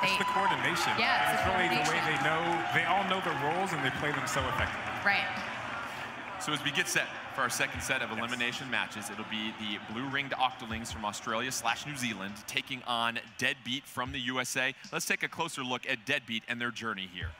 It's the coordination. Yeah, it's really the way they all know their roles and they play them so effectively. Right. So as we get set for our second set of elimination matches, it'll be the blue-ringed Octolings from Australia/New Zealand taking on Deadbeat from the USA. Let's take a closer look at Deadbeat and their journey here.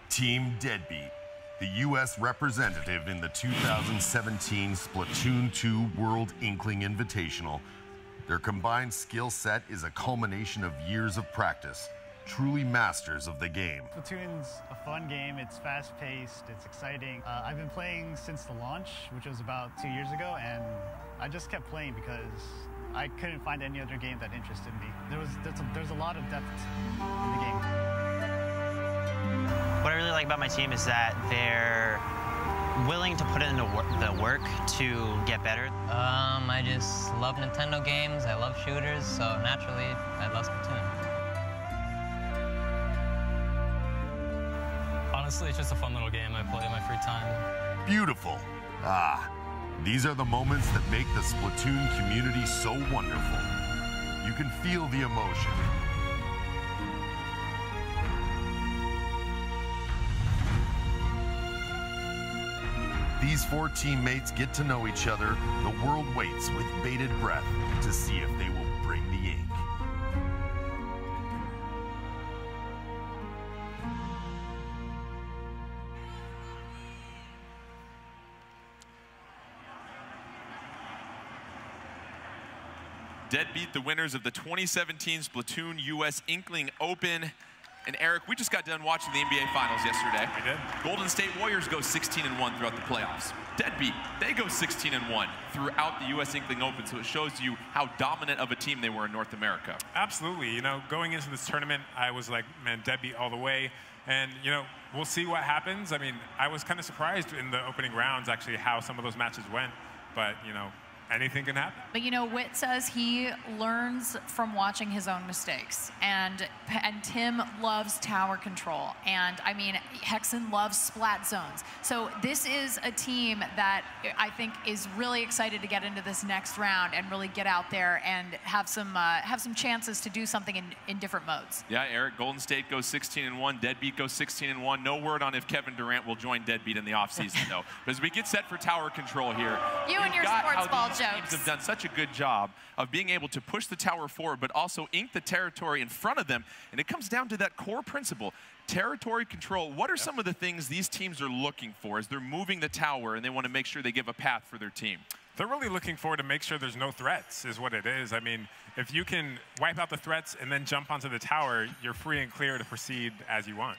Team Deadbeat, the U.S. representative in the 2017 Splatoon 2 World Inkling Invitational. Their combined skill set is a culmination of years of practice, truly masters of the game. Splatoon's a fun game, it's fast-paced, it's exciting. I've been playing since the launch, which was about 2 years ago, and I just kept playing because I couldn't find any other game that interested me. There's a lot of depth in the game. What I really like about my team is that they're willing to put in the work to get better. I just love Nintendo games, I love shooters, so naturally I love Splatoon. Honestly, it's just a fun little game I play in my free time. Beautiful. These are the moments that make the Splatoon community so wonderful. You can feel the emotion. These four teammates get to know each other. The world waits with bated breath to see if they will bring the ink. Deadbeat, the winners of the 2017 Splatoon US Inkling Open. And Eric, we just got done watching the NBA Finals yesterday. We did. Golden State Warriors go 16-1 throughout the playoffs. Deadbeat, they go 16-1 throughout the US Inkling Open, so it shows you how dominant of a team they were in North America. Absolutely. You know, going into this tournament, I was like, man, Deadbeat all the way. And, you know, we'll see what happens. I mean, I was kind of surprised in the opening rounds, actually, how some of those matches went. But, you know, anything can happen. But you know, Witt says he learns from watching his own mistakes, and Tim loves tower control, and I mean, Hexen loves splat zones. So this is a team that I think is really excited to get into this next round and really get out there and have some chances to do something in different modes. Yeah, Eric, Golden State goes 16-1, Deadbeat goes 16-1. No word on if Kevin Durant will join Deadbeat in the offseason, though. But as we get set for tower control here, you and your sports ball jokes. Teams have done such a good job of being able to push the tower forward, but also ink the territory in front of them. And it comes down to that core principle, territory control. What are some of the things these teams are looking for as they're moving the tower and they want to make sure they give a path for their team? They're really looking forward to make sure there's no threats, is what it is. I mean, if you can wipe out the threats and then jump onto the tower, you're free and clear to proceed as you want.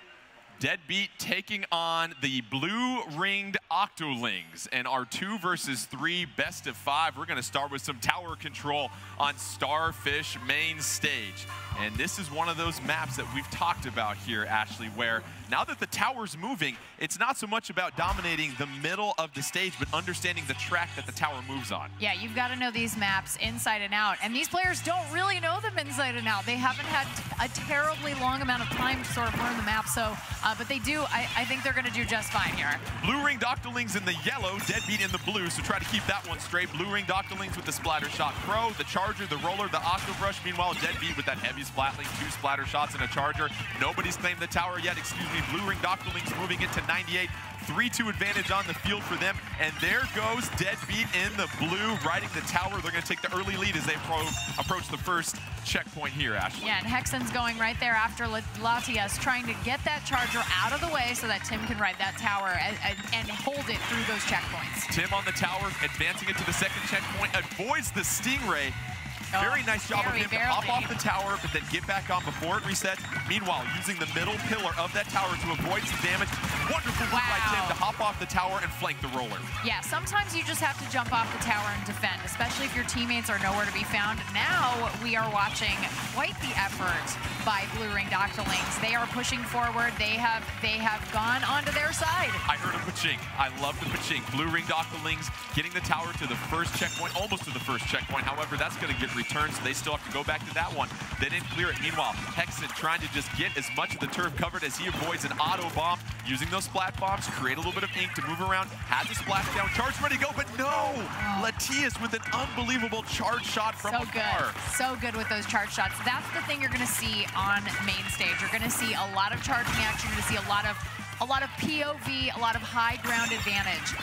Deadbeat taking on the blue-ringed Octolings and our 2 versus 3 best of 5. We're going to start with some tower control on Starfish main stage. And this is one of those maps that we've talked about here, Ashley, where now that the tower's moving, it's not so much about dominating the middle of the stage, but understanding the track that the tower moves on. Yeah, you've got to know these maps inside and out. And these players don't really know them inside and out. They haven't had a terribly long amount of time to sort of learn the map. So, but they do, I think they're going to do just fine here. Blue-ringed Octolings in the yellow, Deadbeat in the blue, so try to keep that one straight. Blue-ringed Octolings with the Splatter Shot Pro, the Charger, the Roller, the Octobrush. Meanwhile, Deadbeat with that heavy Splatling, 2 splatter shots and a Charger. Nobody's claimed the tower yet, excuse me. Blue-ringed Octolings moving it to 98. 3-2 advantage on the field for them. And there goes Deadbeat in the blue, riding the tower. They're going to take the early lead as they approach the first checkpoint here, Ashley. Yeah, and Hexen's going right there after Latias, trying to get that Charger out of the way so that Tim can ride that tower and hold it through those checkpoints. Tim on the tower, advancing it to the second checkpoint, avoids the Stingray. Very nice job of him to hop off the tower, but then get back on before it resets. Meanwhile, using the middle pillar of that tower to avoid some damage. Wonderful move by Tim to hop off the tower and flank the Roller. Yeah, sometimes you just have to jump off the tower and defend, especially if your teammates are nowhere to be found. Now we are watching quite the effort by blue-ringed Octolings. They are pushing forward. They have gone onto their side. I heard a pachink. I love the pachink. Blue-ringed Octolings getting the tower to the first checkpoint, almost to the first checkpoint. However, that's going to get returned, so they still have to go back to that one. They didn't clear it. Meanwhile, Hexen trying to just get as much of the turf covered as he avoids an auto bomb, using those splat bombs, create a little bit of ink to move around, had the splash down, charge ready to go, but no! Latias with an unbelievable charge shot from afar. So good with those charge shots. That's the thing you're going to see on main stage. You're going to see a lot of charging action. You're going to see a lot of POV, a lot of high ground advantage,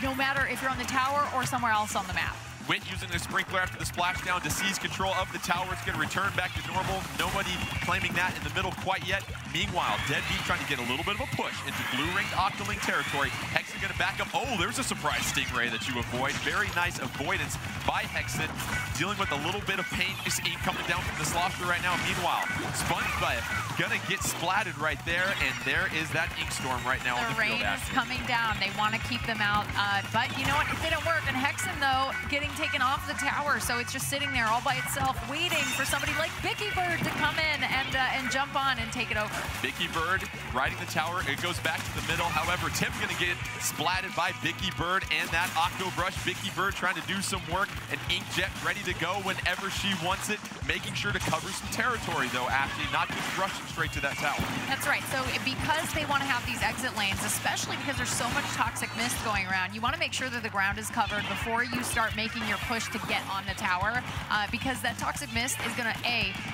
no matter if you're on the tower or somewhere else on the map. Wit using the sprinkler after the splashdown to seize control of the tower. It's going to return back to normal. Nobody claiming that in the middle quite yet. Meanwhile, Deadbeat trying to get a little bit of a push into blue-ringed Octoling territory. Hexen going to back up. Oh, there's a surprise Stingray that you avoid. Very nice avoidance by Hexen. Dealing with a little bit of paint. This ink coming down from the Slosher right now. Meanwhile, SpongeBob going to get splatted right there, and there is that ink storm right now on the field. The rain is coming down. They want to keep them out, but you know what? It didn't work. And Hexen, though, getting taken off the tower, so it's just sitting there all by itself, waiting for somebody like Bicky Bird to come in and jump on and take it over. Bicky Bird riding the tower. It goes back to the middle. However, Tim's going to get splatted by Bicky Bird and that Octo Brush. Bicky Bird trying to do some work. An Inkjet ready to go whenever she wants it, making sure to cover some territory, though, Ashley, not just rushing straight to that tower. That's right. So because they want to have these exit lanes, especially because there's so much toxic mist going around, you want to make sure that the ground is covered before you start making your push to get on the tower, because that toxic mist is going to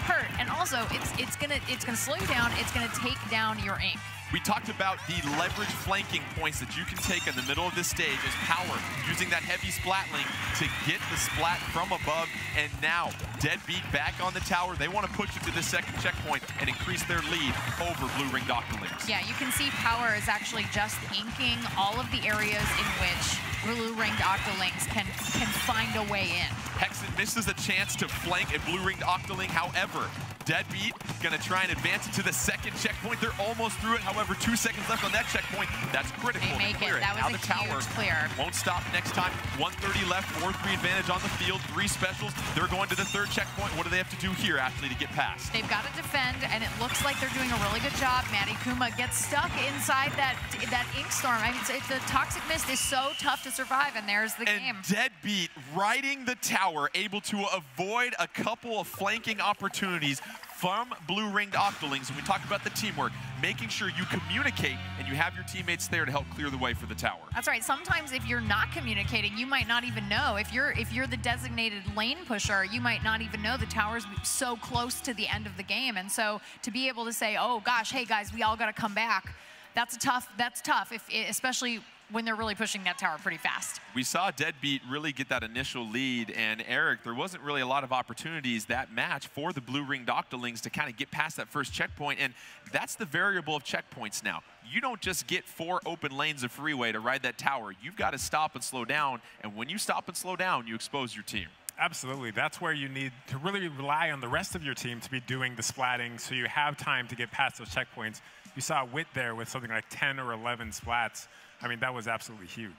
hurt, and also it's going to slow you down. It's going to take down your ink. We talked about the leverage flanking points that you can take in the middle of this stage as power, using that heavy splatling to get the splat from above. And now, Deadbeat back on the tower. They want to push it to the second checkpoint and increase their lead over blue-ringed Octolings. Yeah, you can see power is actually just inking all of the areas in which blue-ringed Octolings can find a way in. Hexen misses a chance to flank a blue-ringed Octoling. However, Deadbeat going to try and advance it to the second checkpoint. They're almost through it. However, 2 seconds left on that checkpoint. That's critical. They make it. That was a huge clear. Won't stop next time. 1:30 left. 4-3 advantage on the field. 3 specials. They're going to the third checkpoint. What do they have to do here, Ashley, to get past? They've got to defend, and it looks like they're doing a really good job. Maddie Kuma gets stuck inside that ink storm. I mean, the toxic mist is so tough to survive, and there's the game. Deadbeat riding the tower, able to avoid a couple of flanking opportunities from blue-ringed Octolings. And we talk about the teamwork, making sure you communicate and you have your teammates there to help clear the way for the tower. That's right. Sometimes if you're not communicating, you might not even know. If you're the designated lane pusher, you might not even know the tower's so close to the end of the game. And so to be able to say, oh gosh, hey guys, we all got to come back, that's tough, especially when they're really pushing that tower pretty fast. We saw Deadbeat really get that initial lead, and Eric, there wasn't really a lot of opportunities that match for the blue-ringed Octolings to kind of get past that first checkpoint, and that's the variable of checkpoints now. You don't just get 4 open lanes of freeway to ride that tower. You've got to stop and slow down, and when you stop and slow down, you expose your team. Absolutely. That's where you need to really rely on the rest of your team to be doing the splatting so you have time to get past those checkpoints. You saw Wit there with something like 10 or 11 splats. I mean, that was absolutely huge.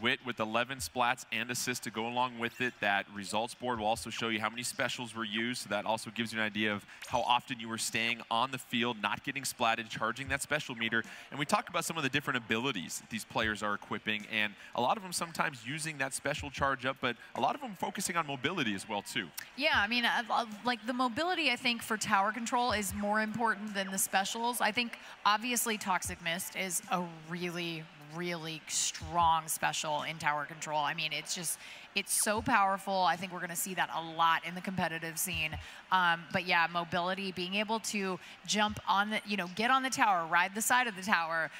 Wit with 11 splats and assists to go along with it. That results board will also show you how many specials were used, so that also gives you an idea of how often you were staying on the field, not getting splatted, charging that special meter. And we talk about some of the different abilities that these players are equipping, and a lot of them sometimes using that special charge up, but a lot of them focusing on mobility as well too. Yeah, I mean, like the mobility, I think, for tower control is more important than the specials. I think obviously Toxic Mist is a really strong special in tower control. I mean, it's so powerful. I think we're going to see that a lot in the competitive scene. But yeah, mobility, being able to jump on the, get on the tower, ride the side of the tower,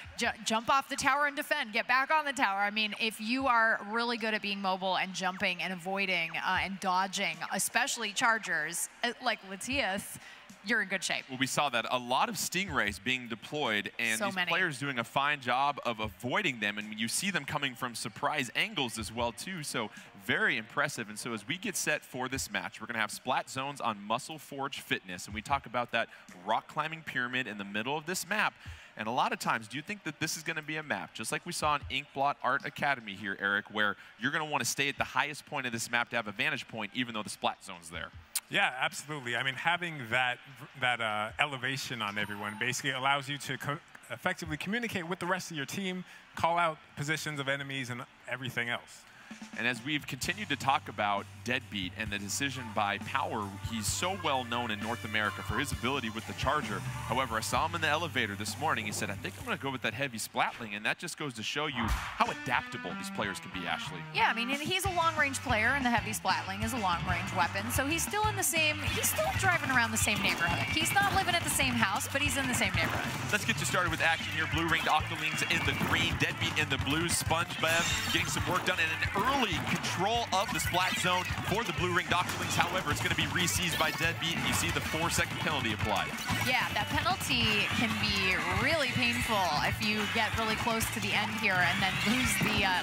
jump off the tower and defend, get back on the tower. I mean, if you are really good at being mobile and jumping and avoiding and dodging, especially chargers like Latias, you're in good shape. Well, we saw that a lot of Stingrays being deployed, and these players doing a fine job of avoiding them, and you see them coming from surprise angles as well too, so very impressive. And so as we get set for this match, we're going to have splat zones on Muscle Forge Fitness, and we talk about that rock climbing pyramid in the middle of this map. And a lot of times, do you think that this is going to be a map, just like we saw in Inkblot Art Academy here, Eric, where you're going to want to stay at the highest point of this map to have a vantage point, even though the splat zone's there? Yeah, absolutely. I mean, having that elevation on everyone basically allows you to effectively communicate with the rest of your team, call out positions of enemies and everything else. And as we've continued to talk about Deadbeat and the decision by Power, he's so well known in North America for his ability with the charger. However, I saw him in the elevator this morning. He said, I think I'm going to go with that heavy splatling. And that just goes to show you how adaptable these players can be, Ashley. Yeah, I mean, and he's a long-range player, and the heavy splatling is a long-range weapon. So he's still in the same, he's still driving around the same neighborhood. He's not living at the same house, but he's in the same neighborhood. Let's get you started with action here. Blue-ringed Octolings in the green, Deadbeat in the blue, SpongeBob getting some work done, and an early control of the splat zone for the blue-ringed Octolings. However, it's going to be re-seized by Deadbeat, and you see the 4-second penalty applied. Yeah, that penalty can be really painful if you get really close to the end here and then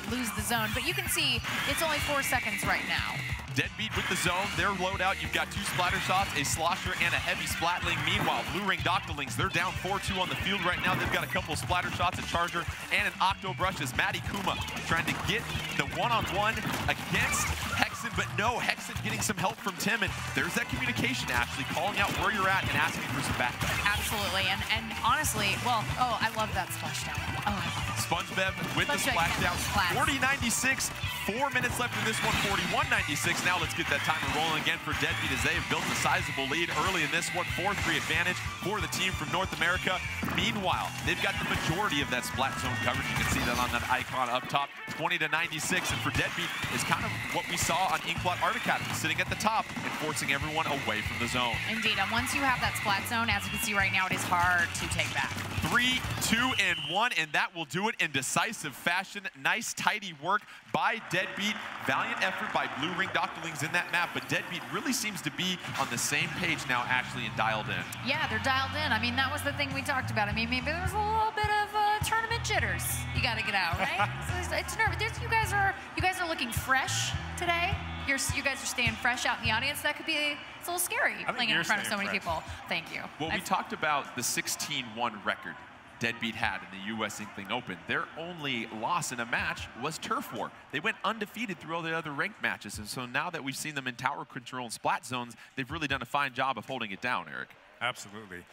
lose the zone. But you can see it's only 4 seconds right now. Deadbeat with the zone, their loadout, you've got 2 splatter shots, a slosher, and a heavy splatling. Meanwhile, blue-ringed Octolings, they're down 4-2 on the field right now. They've got a couple of splatter shots, a charger, and an octo brush as Matty Kuma trying to get the one-on-one against Hexen, but no, Hexen getting some help from Tim, and there's that communication, Ashley, calling out where you're at and asking for some backup. Absolutely, and honestly, well, oh, I love that splashdown. Oh, I love it. SpongeBob with the splashdown, 40-96, 4 minutes left in this one, 41-96. Now let's get that timer rolling again for Deadbeat as they have built a sizable lead early in this one, 4-3 advantage for the team from North America. Meanwhile, they've got the majority of that splat zone coverage. You can see that on that icon up top, 20-96, and for Deadbeat is kind of what we saw on Inkblot Art Academy, sitting at the top and forcing everyone away from the zone. Indeed, and once you have that splat zone, as you can see right now, it is hard to take back. 3, 2, and 1, and that will do it in decisive fashion. Nice, tidy work by Deadbeat. Valiant effort by blue-ringed Octolings in that map, but Deadbeat really seems to be on the same page now, Ashley, and dialed in. Yeah, they're dialed in. I mean, that was the thing we talked about. I mean, maybe there's a little bit of tournament jitters. You got to get out, right? So it's nervous. You guys are looking fresh today. You guys are staying fresh out in the audience. That could be it's a little scary playing in front of so many people. Thank you. Well, we talked about the 16-1 record Deadbeat had in the U.S. Inkling Open. Their only loss in a match was Turf War. They went undefeated through all the other ranked matches, and so now that we've seen them in tower control and splat zones, they've really done a fine job of holding it down, Eric. Absolutely.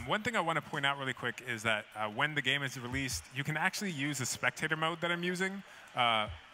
One thing I want to point out really quick is that when the game is released, you can actually use the spectator mode that I'm using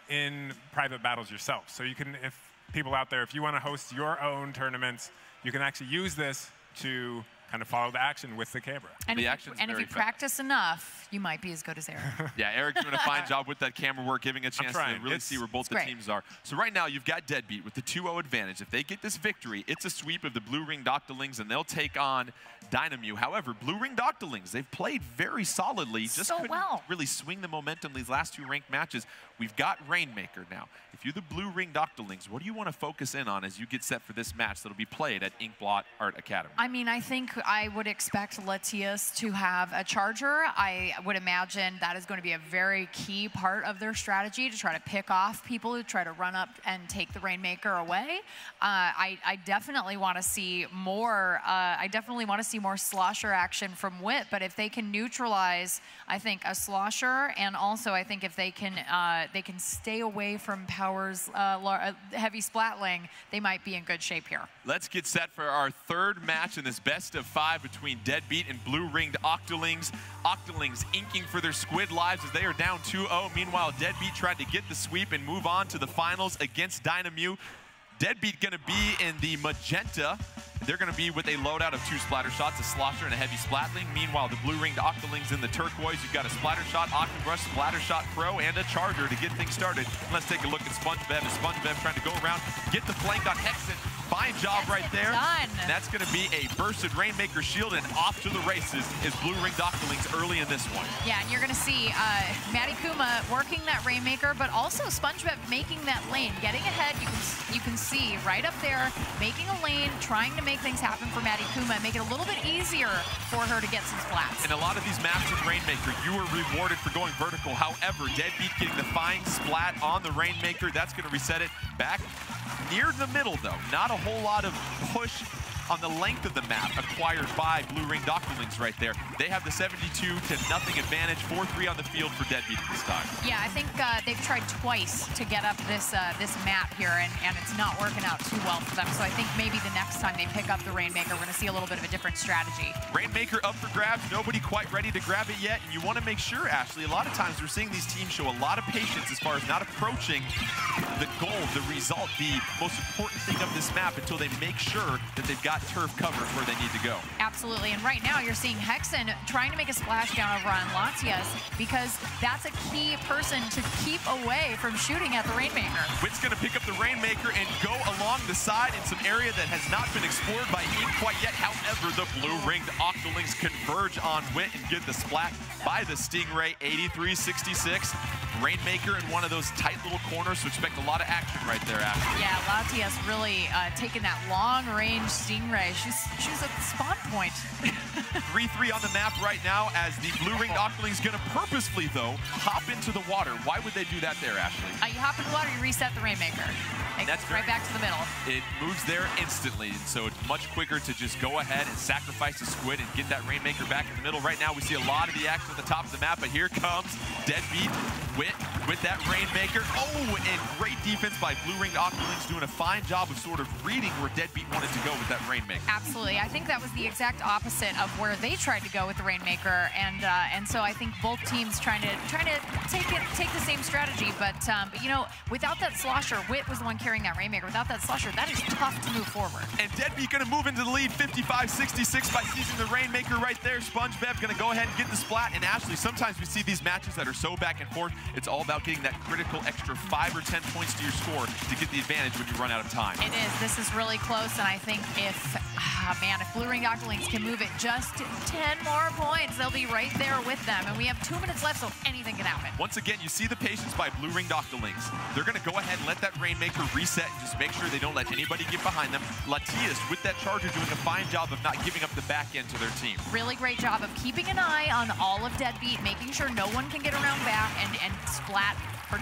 in private battles yourself. So you can, if people out there, if you want to host your own tournaments, you can actually use this to kind of follow the action with the camera. And if you practice enough, you might be as good as Eric. Yeah, Eric's doing a fine job with that camera work, giving a chance to really see where both the teams are. So right now, you've got Deadbeat with the 2-0 advantage. If they get this victory, it's a sweep of the blue-ringed Octolings, and they'll take on Dynamo. However, blue-ringed Octolings, they've played very solidly, just couldn't really swing the momentum these last 2 ranked matches. We've got Rainmaker now. If you're the blue-ringed Octolings, what do you want to focus in on as you get set for this match that'll be played at Inkblot Art Academy? I mean, I think I would expect Latias to have a charger. I would imagine that is going to be a very key part of their strategy to try to pick off people who try to run up and take the Rainmaker away. I definitely want to see more. I definitely want to see more slosher action from Wit. But if they can neutralize, I think, a slosher, and also I think if they can stay away from Power's heavy splatling, they might be in good shape here. Let's get set for our 3rd match in this best of 5 between Deadbeat and blue-ringed Octolings. Octolings inking for their squid lives as they are down 2-0. Meanwhile, Deadbeat tried to get the sweep and move on to the finals against Dynamo. Deadbeat going to be in the magenta. They're going to be with a loadout of 2 splatter shots, a slosher and a heavy splatling. Meanwhile, the blue-ringed Octolings in the turquoise. You've got a splatter shot, octobrush, splatter shot pro, and a charger to get things started. Let's take a look at SpongeBob. SpongeBob trying to go around, get the flank on Hexen. Fine job right there. Done. And that's going to be a bursted Rainmaker shield, and off to the races is blue-ringed Octolings early in this one. Yeah, and you're going to see Matty Kuma working that Rainmaker, but also SpongeBob making that lane, getting ahead. You can see right up there, making a lane, trying to make things happen for Matty Kuma, make it a little bit easier for her to get some splats. In a lot of these maps with Rainmaker, you are rewarded for going vertical. However, Deadbeat getting the fine splat on the Rainmaker, that's going to reset it back near the middle, though. Not a whole lot of push on the length of the map acquired by Blue Ringed Octolings right there. They have the 72-0 advantage, 4-3 on the field for Deadbeat this time. Yeah, I think they've tried twice to get up this this map here, and it's not working out too well for them. So I think maybe the next time they pick up the Rainmaker, we're going to see a little bit of a different strategy. Rainmaker up for grabs, nobody quite ready to grab it yet, and you want to make sure, Ashley, a lot of times we're seeing these teams show a lot of patience as far as not approaching the goal, the result, the most important thing of this map until they make sure that they've got turf covered where they need to go. Absolutely, and right now you're seeing Hexen trying to make a splashdown over on Latias because that's a key person to keep away from shooting at the Rainmaker. Witt's going to pick up the Rainmaker and go along the side in some area that has not been explored by Ink quite yet. However, the Blue Ringed Octolings converge on Witt and get the splat by the Stingray, 83-66. Rainmaker in one of those tight little corners, so expect a lot of action right there, Ashley. Yeah, Latias really taking that long-range Stingray. She's at the spawn point. 3-3 on the map right now as the Blue Ringed Octolings going to purposefully, though, hop into the water. Why would they do that there, Ashley? You hop in the water, you reset the Rainmaker. It goes right back to the middle. It moves there instantly, and so it's much quicker to just go ahead and sacrifice the squid and get that Rainmaker back in the middle. Right now, we see a lot of the action at the top of the map, but here comes Deadbeat Witt with that Rainmaker. Oh, and great defense by Blue Ringed Octolings, doing a fine job of sort of reading where Deadbeat wanted to go with that Rainmaker. Absolutely. I think that was the exact opposite of where they tried to go with the Rainmaker, and so I think both teams trying to take the same strategy, but you know, without that slosher, Witt was the one carrying that Rainmaker. Without that slosher, that is tough to move forward. And Deadbeat going to move into the lead, 55-66 by seizing the Rainmaker right there. SpongeBob going to go ahead and get the splat. And Ashley, sometimes we see these matches that are so back and forth, it's all about getting that critical extra 5 or 10 points to your score to get the advantage when you run out of time. It is. This is really close, and I think if Blue Ringed Octolings can move it just 10 more points, they'll be right there with them. And we have 2 minutes left, so anything can happen. Once again, you see the patience by Blue Ringed Octolings. They're going to go ahead and let that Rainmaker reset and just make sure they don't let anybody get behind them. Latias with that Charger doing a fine job of not giving up the back end to their team. Really great job of keeping an eye on all of Deadbeat, making sure no one can get around back and splat her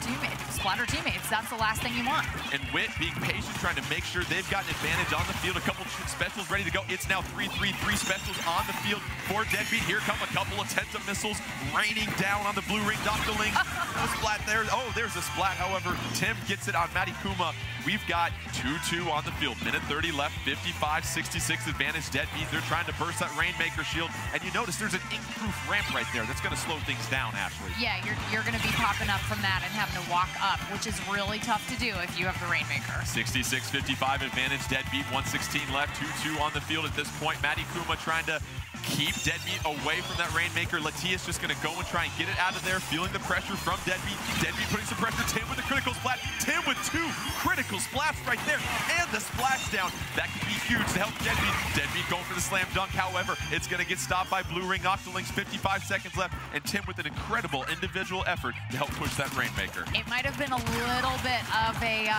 teammates. That's the last thing you want. And Witt being patient, trying to make sure they've got an advantage on the field. A couple specials ready to go. It's now 3-3, 3 specials on the field for Deadbeat. Here come a couple of Tenta missiles raining down on the Blue Ringed Octolings. No splat there. Oh, there's a splat. However, Tim gets it on Matty Kuma. We've got 2-2 on the field. Minute 30 left, 55-66 advantage. Deadbeat, they're trying to burst that Rainmaker shield. And you notice there's an ink-proof ramp right there. That's going to slow things down, Ashley. Yeah, you're going to be popping up from that and having to walk up, which is really tough to do if you have the Rainmaker. 66-55 advantage. Deadbeat, 116 left, 2-2 on the field at this point. Matty Kuma trying to keep Deadbeat away from that Rainmaker. Latias just going to go and try and get it out of there, feeling the pressure from Deadbeat. Deadbeat putting some pressure. Tim with the critical splat. Tim with 2 critical splats right there. And the splashdown. That could be huge to help Deadbeat. Deadbeat going for the slam dunk. However, it's going to get stopped by Blue Ringed Octolings. 55 seconds left. And Tim with an incredible individual effort to help push that Rainmaker. It might have been a little bit of a,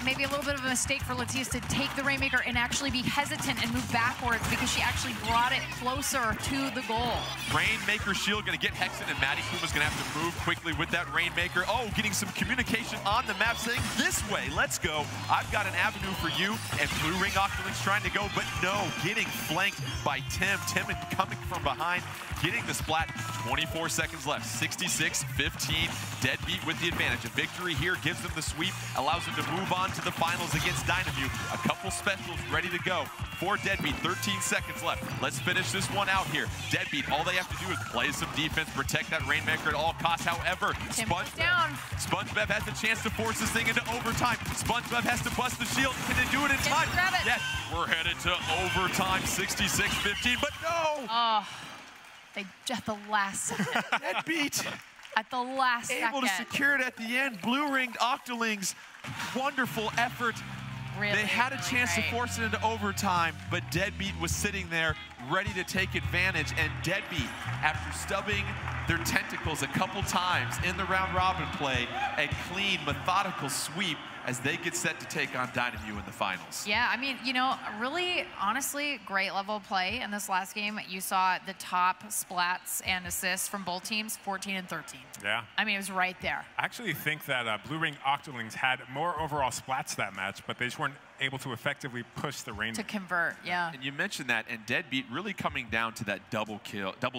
maybe a little bit of a mistake for Latias to take the Rainmaker and actually be hesitant and move backwards because she actually brought it closer to the goal. Rainmaker shield going to get Hexen, and Matty Kuma's going to have to move quickly with that Rainmaker. Oh, getting some communication on the map saying, this way, let's go. I've got an avenue for you. And Blue Ringed Octolings trying to go, but no, getting flanked by Tim. Tim coming from behind, getting the splat. 24 seconds left, 66-15. Deadbeat with the advantage. A victory here gives them the sweep, allows them to move on to the finals against Dynamute. A couple specials ready to go for Deadbeat. 13 seconds left. Let's finish this one out here. Deadbeat, all they have to do is play some defense, protect that Rainmaker at all costs. However, SpongeBob has a chance to force this thing into overtime. SpongeBob has to bust the shield. Can they do it in time? Yes, we're headed to overtime, 66-15, but no! Oh, they at the last second. Deadbeat. At the last second. Able to secure it at the end. Blue Ringed Octolings, wonderful effort. Really, they had a chance to force it into overtime, but Deadbeat was sitting there ready to take advantage. And Deadbeat, after stubbing their tentacles a couple times in the round robin play, a clean, methodical sweep as they get set to take on Dynamute in the finals. Yeah, I mean, you know, really, honestly, great level of play in this last game. You saw the top splats and assists from both teams, 14 and 13. Yeah. I mean, it was right there. I actually think that Blue Ringed Octolings had more overall splats that match, but they just weren't able to effectively push the Rainmaker. To convert, yeah. And you mentioned that, and Deadbeat really coming down to that double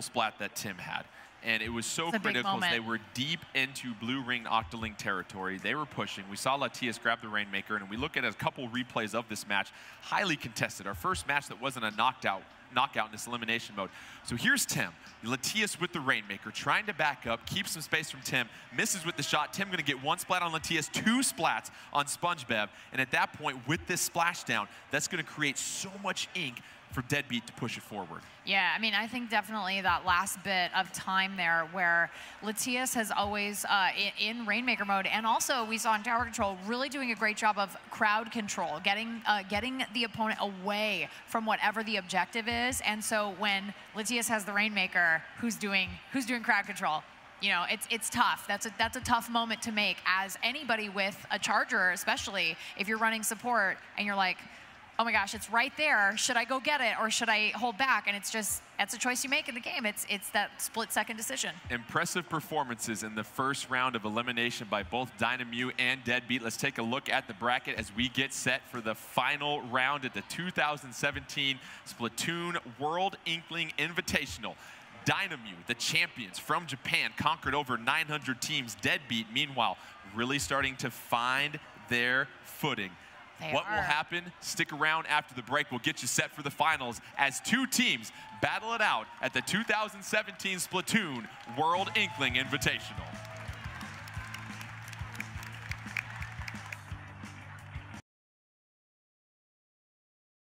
splat that Tim had. And it was so critical as they were deep into blue ring Octoling territory. They were pushing. We saw Latias grab the Rainmaker, and we look at a couple replays of this match, highly contested. Our first match that wasn't a knockout in this elimination mode. So here's Tim. Latias with the Rainmaker, trying to back up, keep some space from Tim, misses with the shot. Tim gonna get 1 splat on Latias, 2 splats on SpongeBev, and at that point, with this splashdown, that's gonna create so much ink for Deadbeat to push it forward. Yeah, I mean, I think definitely that last bit of time there where Latias has always, in Rainmaker mode, and also we saw in Tower Control, really doing a great job of crowd control, getting the opponent away from whatever the objective is. And so when Latias has the Rainmaker, who's doing crowd control? You know, it's tough. That's a tough moment to make as anybody with a charger, especially if you're running support and you're like, oh my gosh, it's right there. Should I go get it or should I hold back? And it's just, that's a choice you make in the game. It's that split-second decision. Impressive performances in the first round of elimination by both Dynamew and Deadbeat. Let's take a look at the bracket as we get set for the final round at the 2017 Splatoon World Inkling Invitational. Dynamew, the champions from Japan, conquered over 900 teams. Deadbeat, meanwhile, really starting to find their footing. What will happen? Stick around after the break. We'll get you set for the finals as 2 teams battle it out at the 2017 Splatoon World Inkling Invitational.